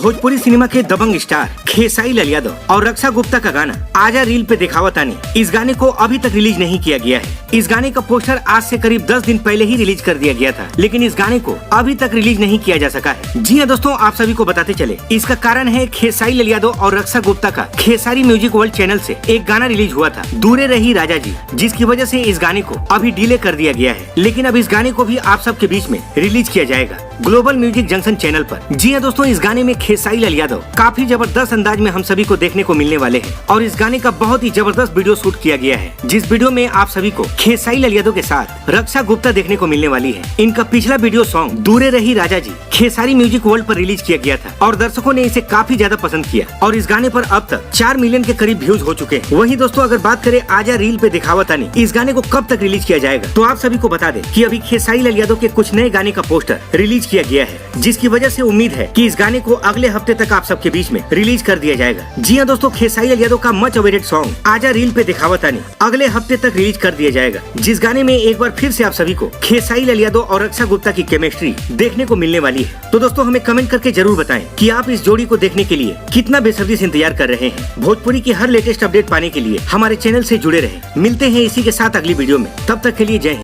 Bhojpuri cinema के दबंग star Khesari Lal Yadav और रक्षा गुप्ता का गाना आजा रील पे दिखावतानी, इस गाने को अभी तक रिलीज नहीं किया गया है। इस गाने का पोस्टर आज से करीब 10 दिन पहले ही रिलीज कर दिया गया था, लेकिन इस गाने को अभी तक रिलीज नहीं किया जा सका है। जी हाँ दोस्तों, आप सभी को बताते चले, इसका कारण है खेसारी लाल यादव और रक्षा गुप्ता का खेसारी म्यूजिक वर्ल्ड चैनल से एक गाना रिलीज हुआ था, दूरे रही राजा जी, जिसकी वजह से इस गाने को अभी डिले कर दिया गया है। लेकिन अब इस गाने को भी आप सबके बीच में रिलीज किया जाएगा ग्लोबल म्यूजिक जंक्शन चैनल पर। जी हाँ दोस्तों, इस गाने में खेसारी लाल यादव काफी जबरदस्त अंदाज में हम सभी को देखने को मिलने वाले हैं और इस गाने का बहुत ही जबरदस्त वीडियो शूट किया गया है, जिस वीडियो में आप सभी को खेसारी लाल यादव के साथ रक्षा गुप्ता देखने को मिलने वाली है। इनका पिछला वीडियो सॉन्ग दूरे रही राजा जी खेसारी म्यूजिक वर्ल्ड पर रिलीज किया गया था और दर्शकों ने इसे काफी ज्यादा पसंद किया और इस गाने पर अब तक 4 मिलियन के करीब व्यूज हो चुके हैं। वहीं दोस्तों, अगर बात करें आजा रील पे दिखावतानी, इस गाने को कब तक रिलीज किया जाएगा, तो आप सभी को बता दें कि अभी खेसारी लाल यादव के कुछ नए गाने का पोस्टर रिलीज किया गया है, जिसकी वजह से उम्मीद है कि इस गाने को अगले हफ्ते तक आप सबके बीच में रिलीज कर दिया जाएगा। जी हाँ दोस्तों, खेसारी लाल यादव का मच अवेटेड सॉन्ग आजा रील पे दिखावतानी अगले हफ्ते तक रिलीज कर दिया जाएगा, जिस गाने में एक बार फिर से आप सभी को खेसारी लाल यादव और रक्षा गुप्ता की केमिस्ट्री देखने को मिलने वाली है। तो दोस्तों, हमें कमेंट करके जरूर बताएं कि आप इस जोड़ी को देखने के लिए कितना बेसब्री से इंतजार कर रहे हैं। भोजपुरी की हर लेटेस्ट अपडेट पाने के लिए हमारे चैनल से जुड़े रहें। मिलते हैं इसी के साथ अगली वीडियो में, तब तक के लिए जय हिंद।